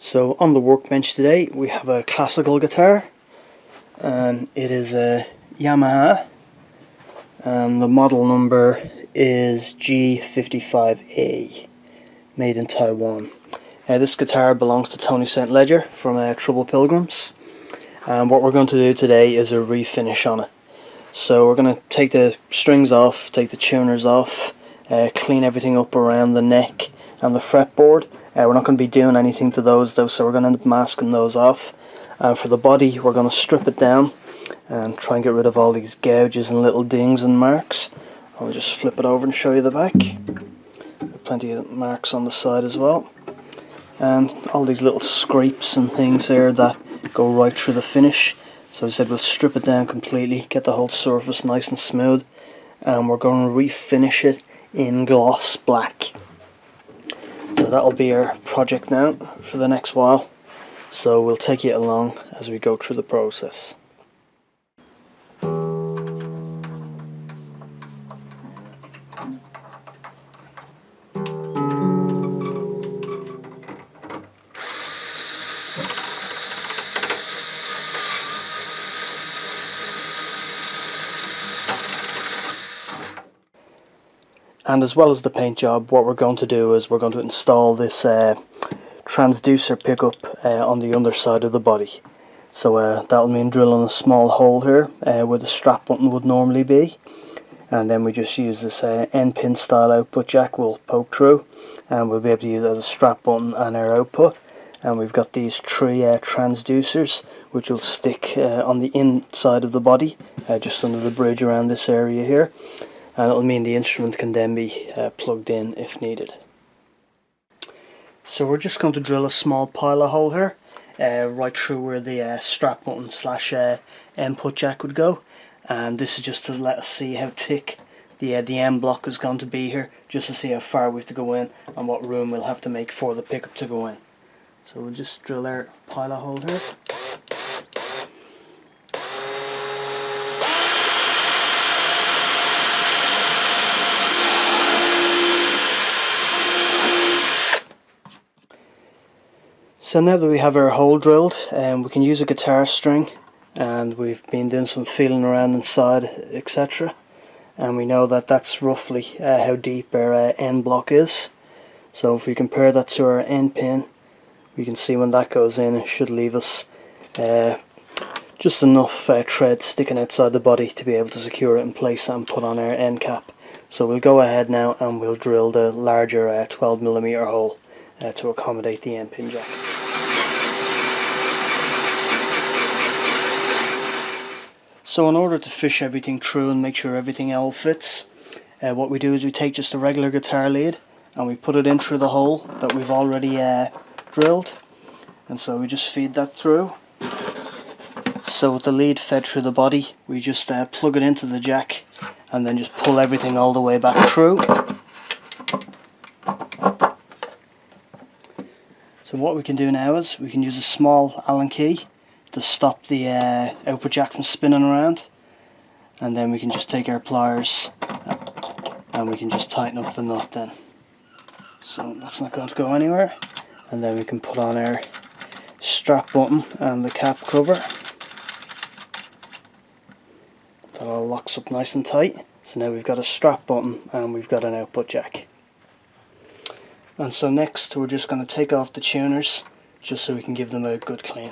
So on the workbench today we have a classical guitar, and it is a Yamaha, and the model number is G55A, made in Taiwan. This guitar belongs to Tony St. Ledger from Trouble Pilgrims, and what we're going to do today is a refinish on it. So we're going to take the strings off, take the tuners off, clean everything up around the neck and the fretboard. We're not going to be doing anything to those though, so we're going to end up masking those off. And for the body, we're going to strip it down and try and get rid of all these gouges and little dings and marks. I'll just flip it over and show you the back. Plenty of marks on the side as well, and all these little scrapes and things there that go right through the finish. So as I said, we'll strip it down completely, get the whole surface nice and smooth, and we're going to refinish it in gloss black. So that'll be our project now for the next while, so we'll take you along as we go through the process. And as well as the paint job, what we're going to do is we're going to install this transducer pickup on the underside of the body. So that'll mean drilling a small hole here where the strap button would normally be, and then we just use this end pin style output jack. We'll poke through and we'll be able to use it as a strap button and our output. And we've got these three transducers which will stick on the inside of the body, just under the bridge around this area here. And it'll mean the instrument can then be plugged in if needed. So we're just going to drill a small pilot hole here, right through where the strap button slash input jack would go, and this is just to let us see how thick the end block is going to be here, just to see how far we have to go in and what room we'll have to make for the pickup to go in. So we'll just drill our pilot hole here. So now that we have our hole drilled, we can use a guitar string, and we've been doing some feeling around inside, etc. And we know that that's roughly how deep our end block is. So if we compare that to our end pin, we can see when that goes in, it should leave us just enough thread sticking outside the body to be able to secure it in place and put on our end cap. So we'll go ahead now and we'll drill the larger 12mm hole to accommodate the end pin jack. So in order to fish everything through and make sure everything all fits, what we do is we take just a regular guitar lead and we put it in through the hole that we've already drilled, and so we just feed that through. So with the lead fed through the body, we just plug it into the jack and then just pull everything all the way back through. So what we can do now is we can use a small Allen key to stop the output jack from spinning around, and then we can just take our pliers and we can just tighten up the nut then. So that's not going to go anywhere, and then we can put on our strap button and the cap cover. That all locks up nice and tight. So now we've got a strap button and we've got an output jack. And so next we're just going to take off the tuners just so we can give them a good clean.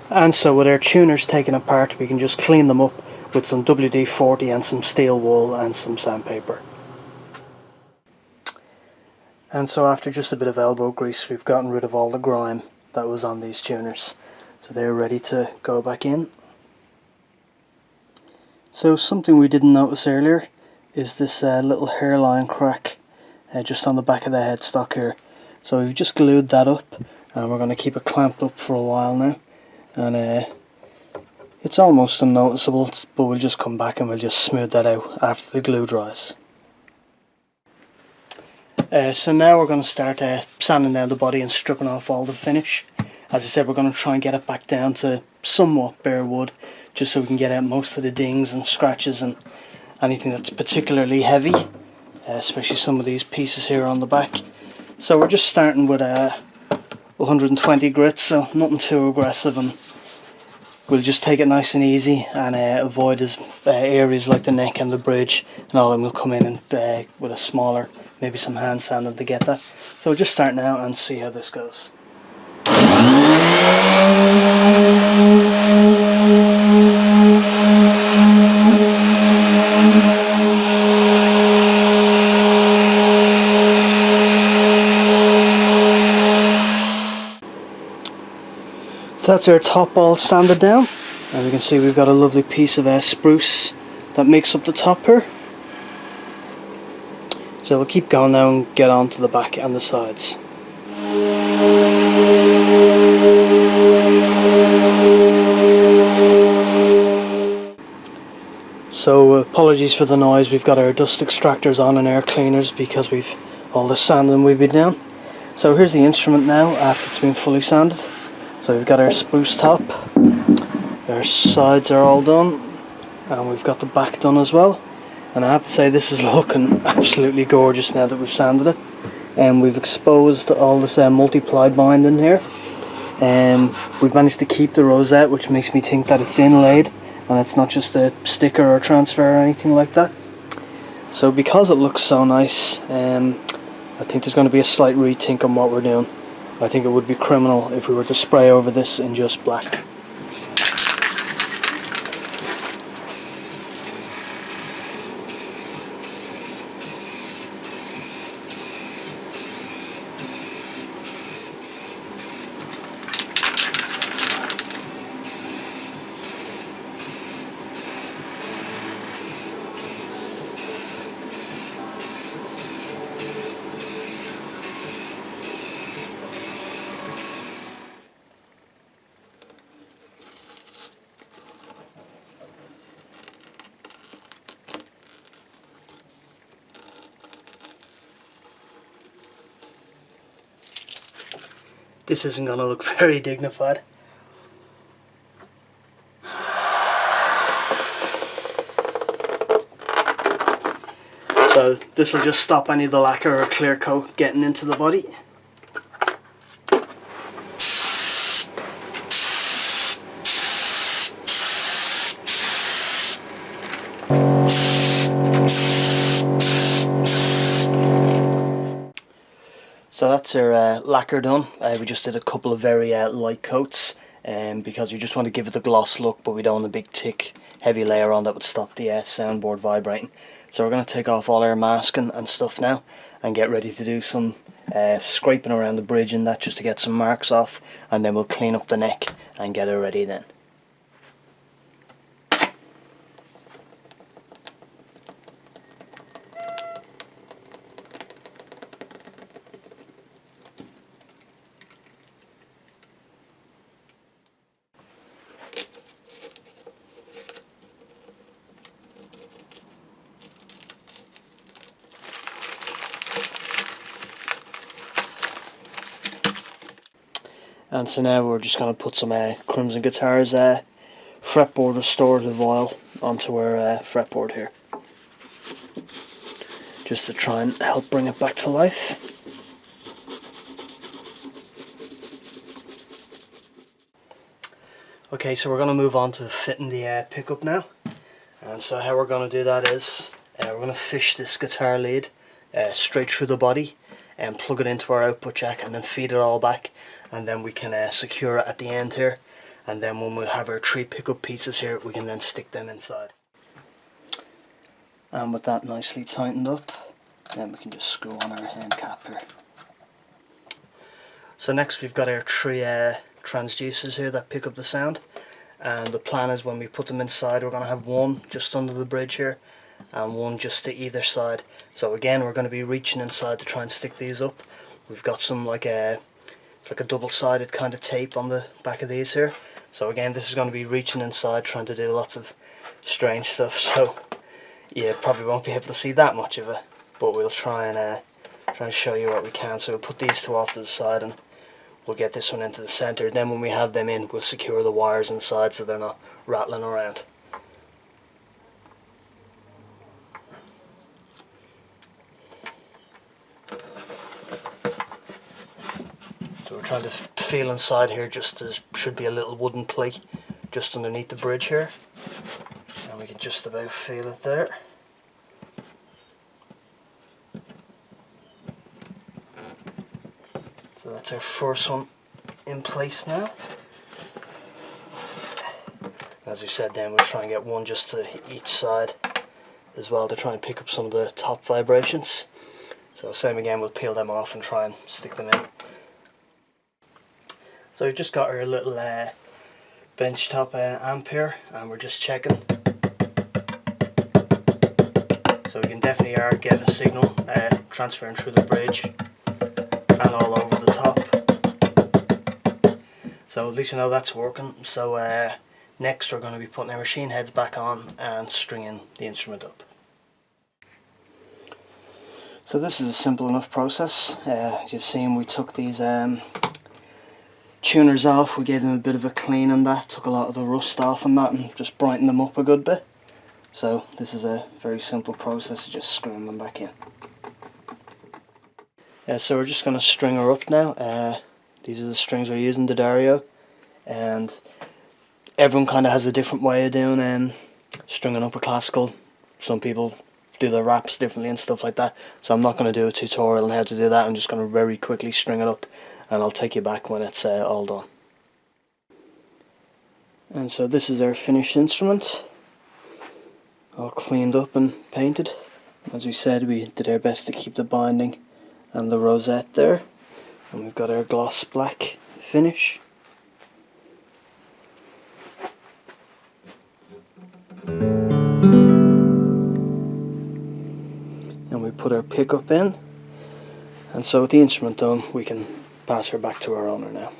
And so with our tuners taken apart, we can just clean them up with some WD-40 and some steel wool and some sandpaper. And so after just a bit of elbow grease, we've gotten rid of all the grime that was on these tuners. So they're ready to go back in. So something we didn't notice earlier is this little hairline crack just on the back of the headstock here. So we've just glued that up, and we're going to keep it clamped up for a while now. And it's almost unnoticeable, but we'll just come back and we'll just smooth that out after the glue dries. So now we're going to start sanding down the body and stripping off all the finish. As I said, we're going to try and get it back down to somewhat bare wood, just so we can get out most of the dings and scratches and anything that's particularly heavy, especially some of these pieces here on the back. So we're just starting with 120 grits, so nothing too aggressive, and we'll just take it nice and easy and avoid areas like the neck and the bridge and all, and we'll come in and with a smaller, maybe some hand sanding to get that. So we'll just start now and see how this goes. So that's our top all sanded down, and you can see we've got a lovely piece of spruce that makes up the top here. So we'll keep going now and get on to the back and the sides. So apologies for the noise, we've got our dust extractors on and air cleaners because we've all the sanding we've been down. So here's the instrument now after it's been fully sanded. So we've got our spruce top, our sides are all done, and we've got the back done as well. And I have to say, this is looking absolutely gorgeous now that we've sanded it. And we've exposed all this multi-ply binding here. And we've managed to keep the rosette, which makes me think that it's inlaid and it's not just a sticker or transfer or anything like that. So because it looks so nice, I think there's going to be a slight rethink on what we're doing. I think it would be criminal if we were to spray over this in just black. This isn't going to look very dignified. So this will just stop any of the lacquer or clear coat getting into the body. So that's our lacquer done. We just did a couple of very light coats because we just want to give it a gloss look, but we don't want a big thick heavy layer on that would stop the soundboard vibrating. So we're going to take off all our masking and stuff now and get ready to do some scraping around the bridge and that, just to get some marks off, and then we'll clean up the neck and get it ready then. And so now we're just going to put some Crimson Guitars fretboard restorative oil onto our fretboard here, just to try and help bring it back to life. Okay, so we're going to move on to fitting the pickup now. And so how we're going to do that is we're going to fish this guitar lead straight through the body and plug it into our output jack, and then feed it all back, and then we can secure it at the end here, and then when we have our 3 pickup pieces here, we can then stick them inside. And with that nicely tightened up, then we can just screw on our hand cap here. So next we've got our 3 transducers here that pick up the sound, and the plan is when we put them inside, we're going to have one just under the bridge here and one just to either side. So again, we're going to be reaching inside to try and stick these up. We've got some it's like a double-sided kind of tape on the back of these here. So again, this is going to be reaching inside, trying to do lots of strange stuff. So yeah, probably won't be able to see that much of it, but we'll try and Trying to show you what we can. So we'll put these two off to the side and we'll get this one into the center. Then when we have them in, we'll secure the wires inside so they're not rattling around. So we're trying to feel inside here. Just there should be a little wooden plate just underneath the bridge here, and we can just about feel it there. So that's our first one in place now. As we said, then we'll try and get one just to each side as well to try and pick up some of the top vibrations. So same again, we'll peel them off and try and stick them in. So we've just got our little benchtop amp here, and we're just checking. So we can definitely are getting a signal transferring through the bridge and all over the top. So at least we know that's working. So next we're going to be putting our machine heads back on and stringing the instrument up. So this is a simple enough process. As you've seen, we took these tuners off, we gave them a bit of a clean on that, took a lot of the rust off on that and just brightened them up a good bit. So this is a very simple process of just screwing them back in. So we're just going to string her up now. These are the strings we're using, the Dario, and everyone kind of has a different way of doing stringing up a classical. Some people do the wraps differently and stuff like that, so I'm not going to do a tutorial on how to do that. I'm just going to very quickly string it up and I'll take you back when it's all done. And so this is our finished instrument, all cleaned up and painted. As we said, we did our best to keep the binding and the rosette there, and we've got our gloss black finish. And we put our pickup in, and so with the instrument done, we can pass her back to our owner now.